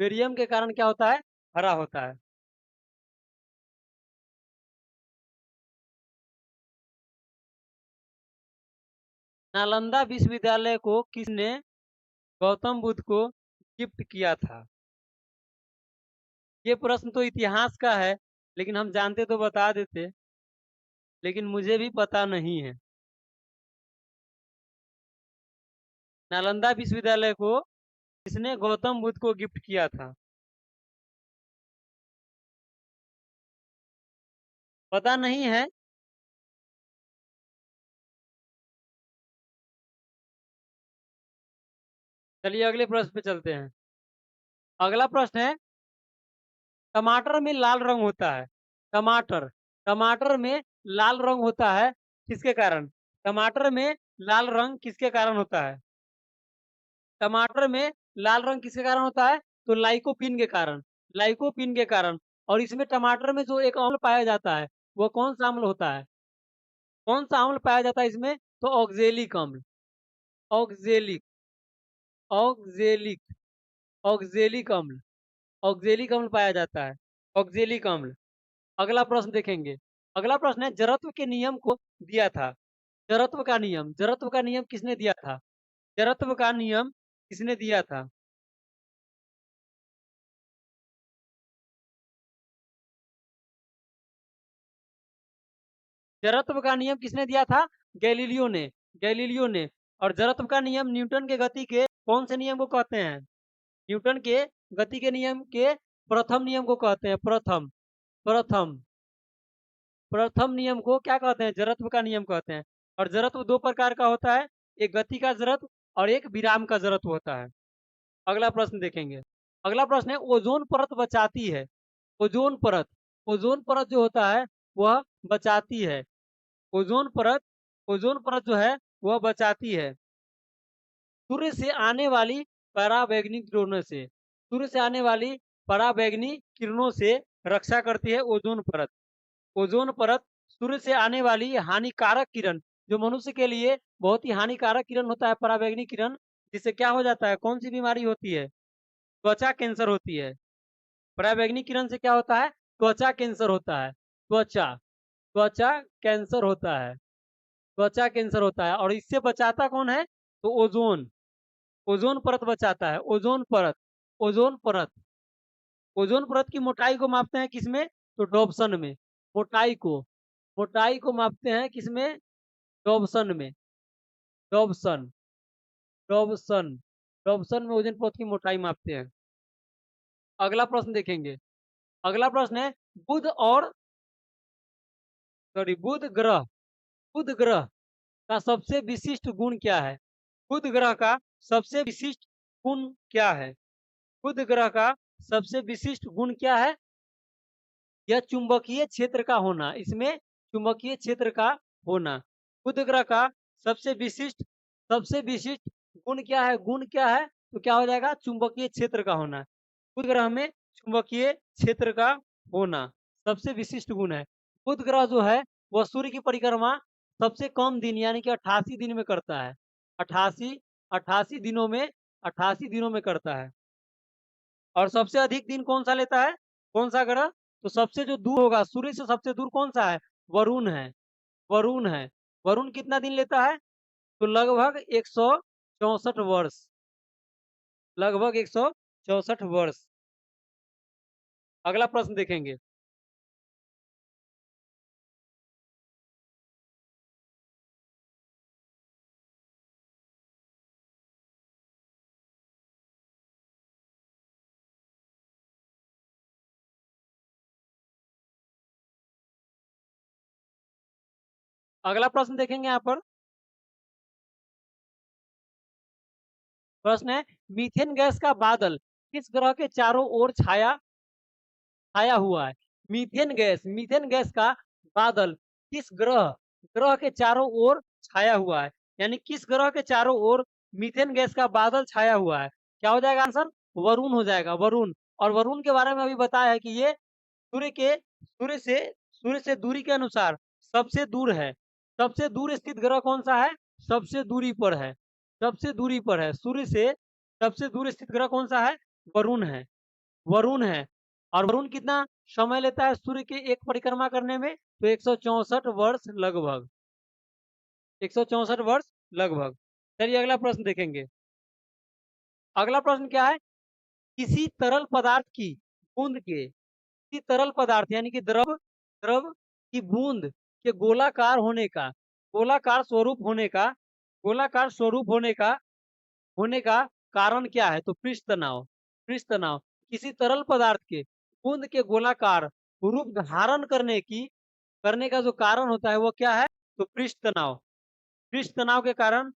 बेरियम के कारण क्या होता है? हरा होता है। नालंदा विश्वविद्यालय को किसने गौतम बुद्ध को गिफ्ट किया था? ये प्रश्न तो इतिहास का है, लेकिन हम जानते तो बता देते, लेकिन मुझे भी पता नहीं है। नालंदा विश्वविद्यालय को किसने गौतम बुद्ध को गिफ्ट किया था? पता नहीं है। चलिए अगले प्रश्न पे चलते हैं। अगला प्रश्न है, टमाटर में लाल रंग होता है। टमाटर टमाटर में लाल रंग होता है किसके कारण? टमाटर में लाल रंग किसके कारण होता है? टमाटर में लाल रंग किसके कारण होता है? तो लाइकोपीन के कारण। लाइकोपीन के कारण। और इसमें टमाटर में जो एक अम्ल पाया जाता है, वो कौन सा अम्ल होता है? कौन सा अम्ल पाया जाता है इसमें? तो ऑक्जेलिक अम्ल। ऑक्जेलिक। ऑक्जेलिक। ऑक्जेलिक अम्ल। ऑक्जेलिक अम्ल पाया जाता है। ऑक्जेलिक अम्ल। अगला प्रश्न देखेंगे। अगला प्रश्न है, जड़त्व के नियम को दिया था। जड़त्व का नियम। जड़त्व का नियम किसने दिया था? जड़त्व का नियम किसने दिया था? जड़त्व का नियम किसने दिया था? गैलीलियो ने। गैलीलियो ने। और जड़त्व का नियम न्यूटन के गति के कौन से नियम को कहते हैं? न्यूटन के गति के नियम के प्रथम नियम को कहते हैं। प्रथम। प्रथम। प्रथम नियम को क्या कहते हैं? जड़त्व का नियम कहते हैं। और जड़त्व दो प्रकार का होता है, एक गति का जड़त्व और एक विराम का जड़त्व होता है। अगला प्रश्न देखेंगे। अगला प्रश्न है, ओजोन परत बचाती है। ओजोन परत ओजोन परत जो होता है वह बचाती है। ओजोन परत ओजोन परत जो है वह बचाती है सूर्य से आने वाली पराबैंगनी किरणों से। सूर्य से आने वाली पराबैंगनी किरणों से रक्षा करती है ओजोन परत। ओजोन परत सूर्य से आने वाली हानिकारक किरण, जो मनुष्य के लिए बहुत ही हानिकारक किरण होता है पराबैंगनी किरण, जिससे क्या हो जाता है, कौन सी बीमारी होती है, त्वचा कैंसर होती है। पराबैंगनी किरण से क्या होता है, त्वचा कैंसर होता है। त्वचा त्वचा कैंसर होता है। त्वचा कैंसर होता है और इससे बचाता कौन है, तो ओजोन। ओजोन परत बचाता है। ओजोन परत ओजोन परत ओजोन परत की मोटाई को मापते हैं किसमें, तो डॉप्सन में। मोटाई को मोटाई को मापते हैं किसमें, डॉप्सन में। डॉप्सन डॉप्सन डॉप्सन में ओजोन परत की मोटाई मापते हैं। अगला प्रश्न देखेंगे। अगला प्रश्न है, बुध और सॉरी बुध ग्रह का सबसे विशिष्ट गुण क्या है। बुध ग्रह का सबसे विशिष्ट गुण क्या है। बुध ग्रह का सबसे विशिष्ट गुण क्या है, यह चुंबकीय क्षेत्र का होना। इसमें चुंबकीय क्षेत्र का होना। बुध ग्रह का सबसे विशिष्ट सबसे विशिष्ट गुण क्या है, गुण क्या है, तो क्या हो जाएगा, चुंबकीय क्षेत्र का होना। बुध ग्रह में चुंबकीय क्षेत्र का होना सबसे विशिष्ट गुण है। बुध ग्रह जो है वह सूर्य की परिक्रमा सबसे कम दिन यानी कि 88 दिन में करता है। 88 88 दिनों में 88 दिनों में करता है। और सबसे अधिक दिन कौन सा लेता है, कौन सा ग्रह, तो सबसे जो दूर होगा सूर्य से सबसे दूर कौन सा है, वरुण है। वरुण है। वरुण कितना दिन लेता है, तो लगभग 164 वर्ष। लगभग 164 वर्ष। अगला प्रश्न देखेंगे। अगला प्रश्न देखेंगे यहाँ पर। प्रश्न है, मीथेन गैस का बादल किस ग्रह के चारों ओर छाया छाया हुआ है। मीथेन गैस का बादल किस ग्रह ग्रह के चारों ओर छाया हुआ है, यानी किस ग्रह के चारों ओर मीथेन गैस का बादल छाया हुआ है। क्या हो जाएगा आंसर, वरुण हो जाएगा, वरुण। और वरुण के बारे में अभी बताया है कि ये सूर्य से दूरी के अनुसार सबसे दूर है। सबसे दूर स्थित ग्रह कौन सा है, सबसे दूरी पर है। सबसे दूरी पर है सूर्य से। सबसे दूर स्थित ग्रह कौन सा है, वरुण है। वरुण है। और वरुण कितना समय लेता है सूर्य की एक परिक्रमा करने में, तो 164 वर्ष लगभग। 164 वर्ष लगभग। चलिए अगला प्रश्न देखेंगे। अगला प्रश्न क्या है, किसी तरल पदार्थ की बूंद के किसी तरल पदार्थ यानी कि द्रव द्रव की बूंद के गोलाकार स्वरूप होने का कारण क्या है, तो पृष्ठ तनाव। पृष्ठ तनाव। किसी तरल पदार्थ के बूंद के गोलाकार रूप धारण करने का जो कारण होता है वो क्या है, तो पृष्ठ तनाव। पृष्ठ तनाव के कारण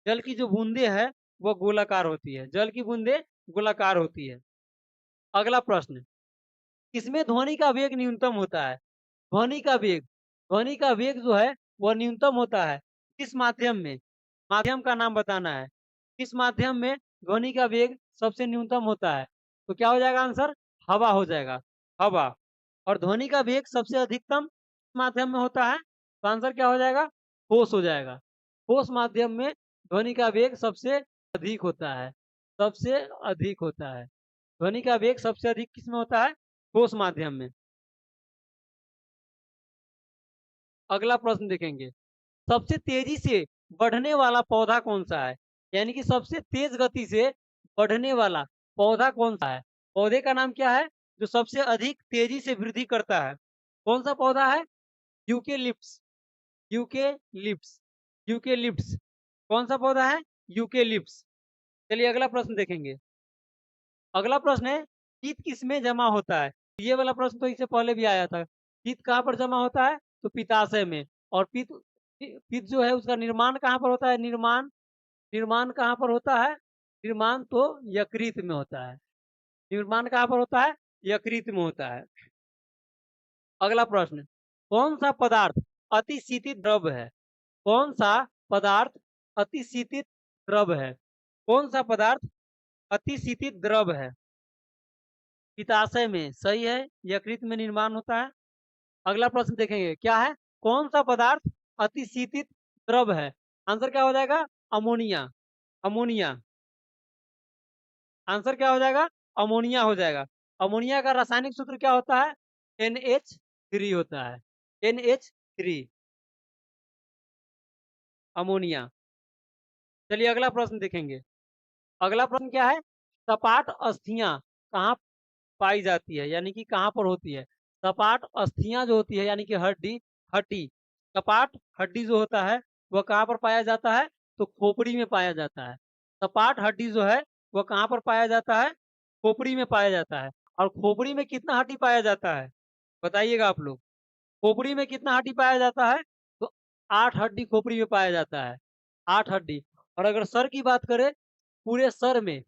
जल की जो बूंदे है वो गोलाकार होती है। जल की बूंदे गोलाकार होती है। अगला प्रश्न, किसमें ध्वनि का वेग न्यूनतम होता है। ध्वनि का वेग जो है वह न्यूनतम होता है किस माध्यम में, माध्यम का नाम बताना है। किस माध्यम में ध्वनि का वेग सबसे न्यूनतम होता है, तो क्या हो जाएगा आंसर, हवा हो जाएगा, हवा। और ध्वनि का वेग सबसे अधिकतम किस माध्यम में होता है, तो आंसर क्या हो जाएगा, ठोस हो जाएगा। ठोस माध्यम में ध्वनि का वेग सबसे अधिक होता है। सबसे अधिक होता है ध्वनि का वेग सबसे अधिक किसमें होता है, ठोस माध्यम में। अगला प्रश्न देखेंगे। सबसे तेजी से बढ़ने वाला पौधा कौन सा है, यानी कि सबसे तेज गति से बढ़ने वाला पौधा कौन सा है। पौधे का नाम क्या है, जो सबसे अधिक तेजी से वृद्धि करता है। कौन सा पौधा है, यूकेलिप्स। यूकेलिप्स यूकेलिप्स कौन सा पौधा है, यूकेलिप्स। चलिए अगला प्रश्न देखेंगे। अगला प्रश्न है, शीत किसमें जमा होता है। ये वाला प्रश्न तो इससे पहले भी आया था। शीत कहाँ पर जमा होता है, तो पित्ताशय में। और पित्त पित्त जो है उसका निर्माण कहाँ पर होता है, निर्माण निर्माण कहाँ पर होता है, निर्माण तो यकृत में होता है। निर्माण कहाँ पर होता है, यकृत में होता है। अगला प्रश्न, कौन सा पदार्थ अतिशीतित द्रव है? कौन सा पदार्थ अतिशीतित द्रव है? कौन सा पदार्थ अतिशीतित द्रव है? पित्ताशय में, सही है, यकृत में निर्माण होता है। अगला प्रश्न देखेंगे, क्या है? कौन सा पदार्थ अतिशीतित द्रव है? आंसर क्या हो जाएगा? अमोनिया। अमोनिया। आंसर क्या हो जाएगा? अमोनिया हो जाएगा। अमोनिया का रासायनिक सूत्र क्या होता है? NH3 होता है। NH3, ammonia. चलिए अगला प्रश्न देखेंगे। अगला प्रश्न क्या है? सपाट अस्थियां कहाँ पाई जाती है, यानी कि कहाँ पर होती है? सपाट अस्थियां जो होती है, यानी कि हड्डी, हड्डी, सपाट हड्डी जो होता है वह कहाँ पर पाया जाता है? तो खोपड़ी में पाया जाता है। सपाट हड्डी जो है वह कहाँ पर पाया जाता है? खोपड़ी में पाया जाता है। और खोपड़ी में कितना हड्डी पाया जाता है? बताइएगा आप लोग। खोपड़ी में कितना हड्डी पाया जाता है? तो 8 हड्डी खोपड़ी में पाया जाता है। 8 हड्डी। और अगर सर की बात करें, पूरे सर में,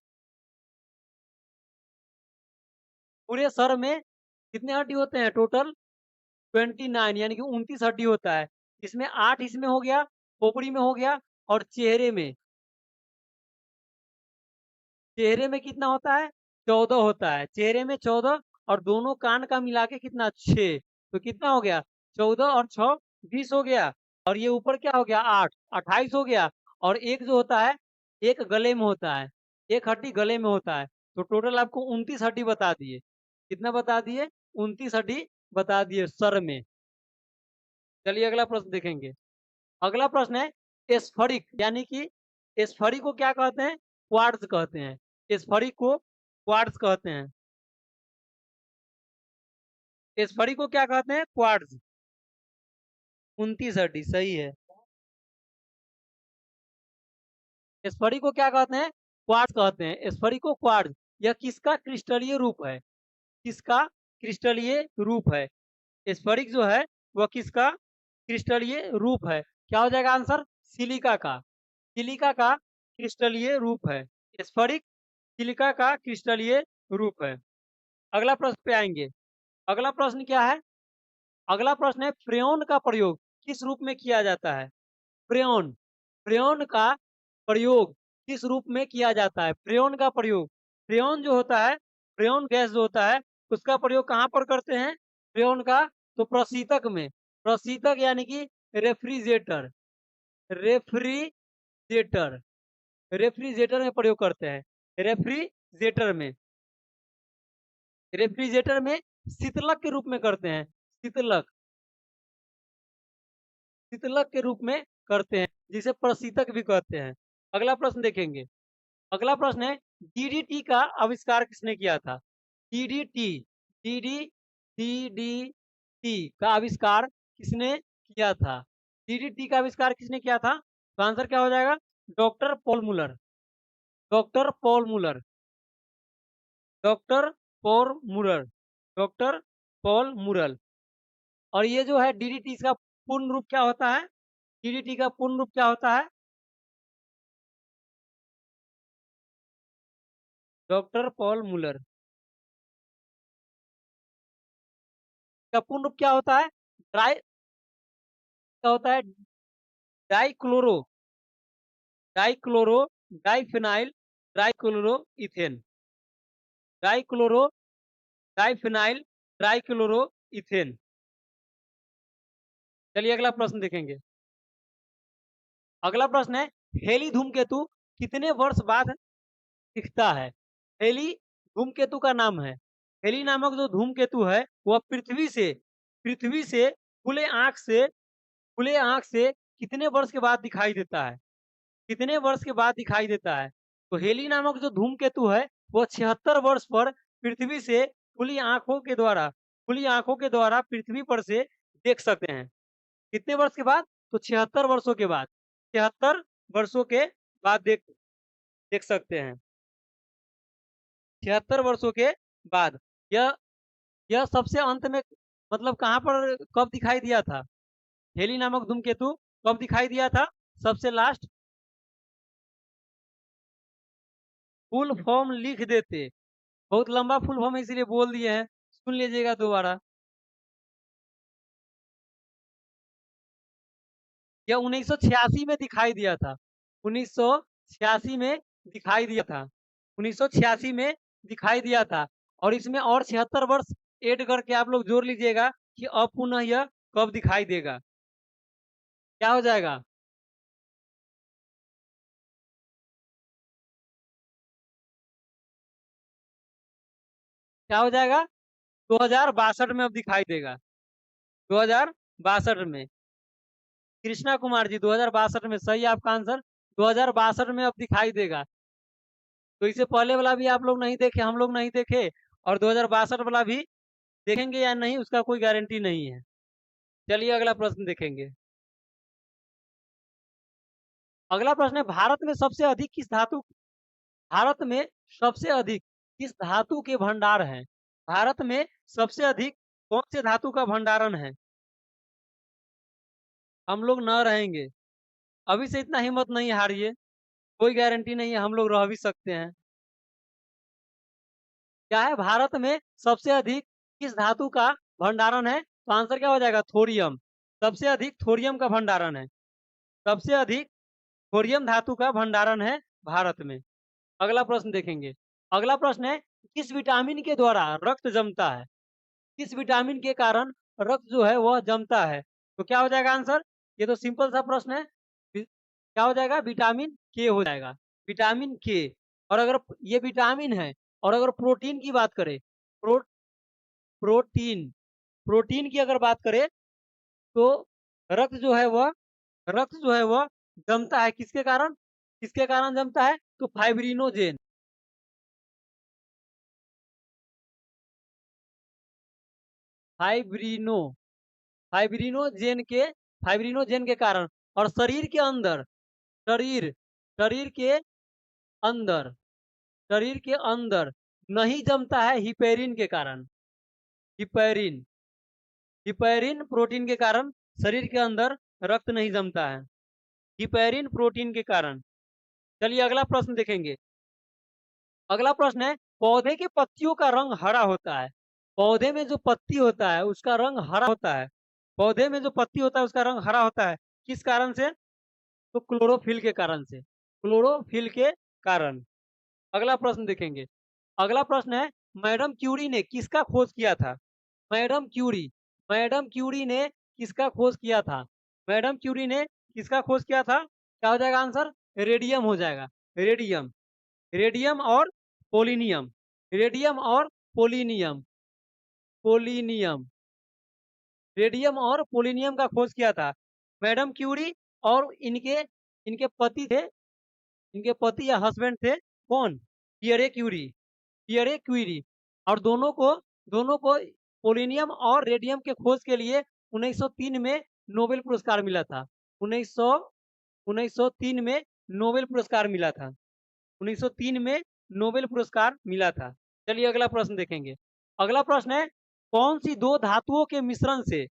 पूरे सर में कितने हड्डी होते हैं टोटल? 29, यानी कि 29 हड्डी होता है। इसमें 8 इसमें हो गया, खोपड़ी में हो गया, और चेहरे में कितना होता है? 14 होता है। चेहरे में 14, और दोनों कान का मिला के कितना? 6। तो कितना हो गया? 14 और 6 20 हो गया। और ये ऊपर क्या हो गया? 8 28 हो गया। और एक जो होता है, एक गले में होता है, एक हड्डी गले में होता है। तो टोटल आपको 29 हड्डी बता दिए। कितना बता दिए? 29 हड्डी बता दिए सर में। चलिए अगला प्रश्न देखेंगे। अगला प्रश्न है स्फटिक, यानी कि स्फटिक को क्या कहते हैं? क्वार्ट्ज कहते हैं। स्फटिक को क्वार्ट्ज कहते हैं। स्फटिक को क्या कहते हैं? क्वार्ट्ज। 29 हड्डी, सही है। स्फटिक को क्या कहते हैं? क्वार्ट्ज कहते हैं। स्फटिक को क्वार्ट्ज। यह किसका क्रिस्टलीय रूप है? किसका क्रिस्टलीय रूप है? स्फटिक जो है वह किसका क्रिस्टलीय रूप है? क्या हो जाएगा आंसर? सिलिका का। सिलिका का क्रिस्टलीय रूप है स्फटिक। सिलिका का क्रिस्टलीय रूप है। अगला प्रश्न पे आएंगे। अगला प्रश्न क्या है? अगला प्रश्न है, फ्रेयॉन का प्रयोग किस रूप में किया जाता है? फ्रेयॉन। फ्रेयॉन का प्रयोग किस रूप में किया जाता है? फ्रेयॉन का प्रयोग, फ्रेयॉन जो होता है, फ्रेयॉन गैस जो होता है, उसका प्रयोग कहाँ पर करते हैं? फ्रेयॉन का, तो प्रशीतक में। प्रशीतक यानी कि रेफ्रिजरेटर। रेफ्रिजरेटर। रेफ्रिजरेटर में प्रयोग करते हैं। रेफ्रिजरेटर में, रेफ्रिजरेटर में शीतलक के रूप में करते हैं। शीतलक, शीतलक के रूप में करते हैं, जिसे प्रशीतक भी कहते हैं। अगला प्रश्न देखेंगे। अगला प्रश्न है, डीडीटी का आविष्कार किसने किया था? डीडीटी, डीडी डीडीटी का आविष्कार किसने किया था? डीडीटी का आविष्कार किसने किया था? तो आंसर क्या हो जाएगा? Doctor Paul Muller. Doctor Paul Muller. Doctor Paul Muller. Doctor Paul Muller. और ये जो है डीडीटी, इसका पूर्ण रूप क्या होता है? डीडीटी का पूर्ण रूप क्या होता है? डॉक्टर पॉल मुलर का पूर्ण रूप क्या होता है? ड्राई, क्या होता है? Dichloro, dichloro, diphenyl, dichloro ethane. Dichloro, diphenyl, dichloro ethane. चलिए अगला प्रश्न देखेंगे। अगला प्रश्न है, हेली धूमकेतु कितने वर्ष बाद दिखता है? हेली धूमकेतु का नाम है। हेली नामक जो धूमकेतु है वह पृथ्वी से खुले आंख से, खुले आंख से कितने वर्ष के बाद दिखाई देता है? कितने वर्ष के बाद दिखाई देता है? तो हेली नामक जो धूमकेतु है वह 76 वर्ष पर पृथ्वी से खुली आंखों के द्वारा, खुली आंखों के द्वारा पृथ्वी पर से देख सकते हैं। कितने वर्ष के बाद? तो 76 वर्षों के बाद। 76 वर्षों के बाद देख देख सकते हैं। 76 वर्षों के बाद। यह यह सबसे अंत में, मतलब कहाँ पर, कब दिखाई दिया था? हेली नामक धूमकेतु कब दिखाई दिया था सबसे लास्ट? फुल फॉर्म लिख देते, बहुत लंबा फुल फॉर्म है इसीलिए बोल दिए हैं, सुन लीजिएगा दोबारा। यह 1986 में दिखाई दिया था। 1986 में दिखाई दिया था। 1986 में दिखाई दिया था। और इसमें और 76 वर्ष ऐड करके आप लोग जोड़ लीजिएगा कि अब पुनः यह कब दिखाई देगा। क्या हो जाएगा? क्या हो जाएगा? 2062 में अब दिखाई देगा। 2062 में। कृष्णा कुमार जी 2062 में सही है आपका आंसर। 2062 में अब दिखाई देगा। तो इससे पहले वाला भी आप लोग नहीं देखे, हम लोग नहीं देखे, और 2062 वाला भी देखेंगे या नहीं उसका कोई गारंटी नहीं है। चलिए अगला प्रश्न देखेंगे। अगला प्रश्न है, भारत में सबसे अधिक किस धातु के भंडार हैं? भारत में सबसे अधिक कौन से धातु का भंडारण है? हम लोग न रहेंगे। अभी से इतना हिम्मत नहीं हारिए, कोई गारंटी नहीं है, हम लोग रह भी सकते हैं। क्या है? भारत में सबसे अधिक किस धातु का भंडारण है? तो आंसर क्या हो जाएगा? थोरियम। सबसे अधिक थोरियम का भंडारण है। सबसे अधिक थोरियम धातु का भंडारण है भारत में। अगला प्रश्न देखेंगे। अगला प्रश्न है, किस विटामिन के द्वारा रक्त जमता है? किस विटामिन के कारण रक्त जो है वह जमता है? तो क्या हो जाएगा आंसर? ये तो सिंपल सा प्रश्न है। क्या हो जाएगा? विटामिन के हो जाएगा। विटामिन के। और अगर ये विटामिन है, और अगर प्रोटीन की बात करें, प्रो, प्रोटीन प्रोटीन की अगर बात करें, तो रक्त जो है वह रक्त जो है वह जमता है किसके कारण? किसके कारण जमता है? तो फाइब्रिनोजेन। फाइब्रिनो फाइब्रिनोजेन के फाइब्रिनोजेन के कारण। और शरीर शरीर के अंदर शरीर के अंदर नहीं जमता है हिपेरिन के कारण। हिपेरिन हिपेरिन प्रोटीन के कारण शरीर के अंदर रक्त नहीं जमता है, हिपेरिन प्रोटीन के कारण। चलिए अगला प्रश्न देखेंगे। अगला प्रश्न है, पौधे की पत्तियों का रंग हरा होता है। पौधे में जो पत्ती होता है उसका रंग हरा होता है। पौधे में जो पत्ती होता है उसका रंग हरा होता है, किस कारण से? तो क्लोरोफिल के कारण से। क्लोरोफिल के कारण। अगला प्रश्न देखेंगे। अगला प्रश्न है, मैडम क्यूरी ने किसका खोज किया था? मैडम क्यूरी मैडम क्यूरी ने किसका खोज किया था? मैडम क्यूरी ने किसका खोज किया था? क्या हो जाएगा आंसर? रेडियम हो जाएगा। रेडियम रेडियम और पोलिनियम। रेडियम और पोलिनियम पोलिनियम रेडियम और पोलिनियम का खोज किया था मैडम क्यूरी। और इनके इनके पति थे, इनके पति या हस्बैंड थे कौन? Pierre Curie. Pierre Curie. और दोनों को पोलिनियम और रेडियम के खोज के लिए 1903 में नोबेल पुरस्कार मिला था। 1900 1903 में नोबेल पुरस्कार मिला था। 1903 में नोबेल पुरस्कार मिला था। चलिए अगला प्रश्न देखेंगे। अगला प्रश्न है, कौन सी दो धातुओं के मिश्रण से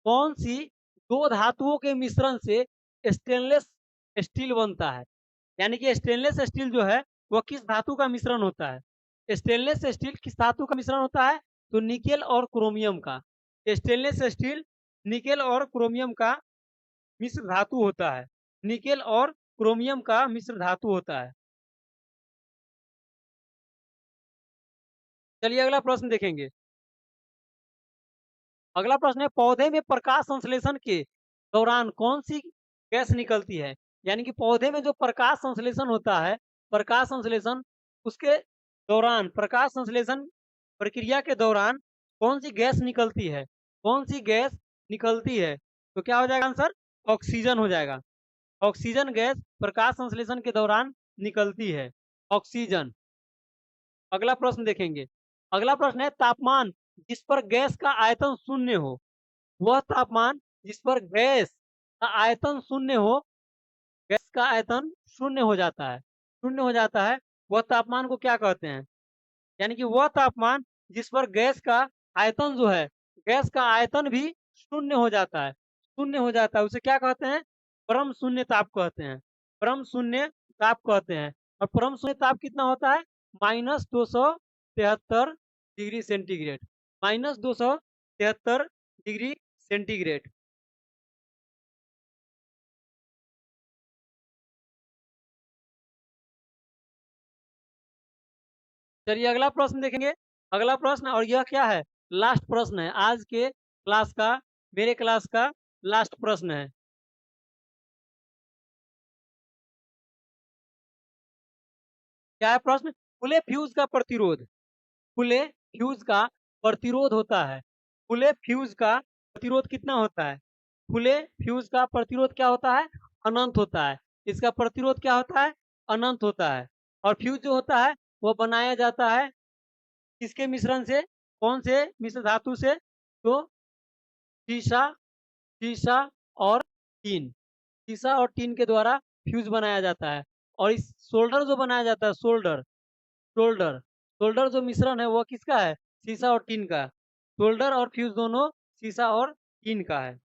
कौन सी दो धातुओं के मिश्रण से स्टेनलेस स्टील बनता है? यानी कि स्टेनलेस स्टील जो है वह किस धातु का मिश्रण होता है? स्टेनलेस स्टील किस धातु का मिश्रण होता है? तो निकेल और क्रोमियम का। स्टेनलेस स्टील निकेल और क्रोमियम का मिश्र धातु होता है। निकेल और क्रोमियम का मिश्र धातु होता है। चलिए अगला प्रश्न देखेंगे। अगला प्रश्न है, पौधे में प्रकाश संश्लेषण के दौरान कौन सी गैस निकलती है? यानी कि पौधे में जो प्रकाश संश्लेषण होता है, प्रकाश संश्लेषण उसके दौरान, प्रकाश संश्लेषण प्रक्रिया के दौरान कौन सी गैस निकलती है? कौन सी गैस निकलती है? तो क्या हो जाएगा आंसर? ऑक्सीजन हो जाएगा। ऑक्सीजन गैस प्रकाश संश्लेषण के दौरान निकलती है। ऑक्सीजन। अगला प्रश्न देखेंगे। अगला प्रश्न है, तापमान जिस पर गैस का आयतन शून्य हो, वह तापमान जिस पर गैस का आयतन शून्य हो, गैस का आयतन शून्य हो जाता है, शून्य हो जाता है, वह तापमान को क्या कहते हैं? यानी कि वह तापमान जिस पर गैस का आयतन जो है, गैस का आयतन भी शून्य हो जाता है, शून्य हो जाता है, उसे क्या कहते हैं? परम शून्य ताप कहते हैं। परम शून्य ताप कहते हैं। और परम शून्य ताप कितना होता है? -273 डिग्री सेंटीग्रेड। -273 degree centigrade. चलिए अगला प्रश्न देखेंगे। अगला प्रश्न, और यह क्या है, लास्ट प्रश्न है आज के क्लास का, मेरे क्लास का लास्ट प्रश्न है। क्या है प्रश्न? खुले फ्यूज का प्रतिरोध, खुले फ्यूज का प्रतिरोध होता है। खुले फ्यूज का प्रतिरोध कितना होता है? खुले फ्यूज का प्रतिरोध क्या होता है? अनंत होता है। इसका प्रतिरोध क्या होता है? अनंत होता है। और फ्यूज जो होता है वो बनाया जाता है किसके मिश्रण से? कौन से मिश्र धातु से? तो शीशा, शीशा और टीन, शीशा और टीन के द्वारा फ्यूज बनाया जाता है। और इस सोल्डर जो बनाया जाता है, सोल्डर, सोल्डर, सोल्डर जो मिश्रण है वो किसका है? शीशा और टीन का। सोल्डर और फ्यूज दोनों शीशा और टीन का है।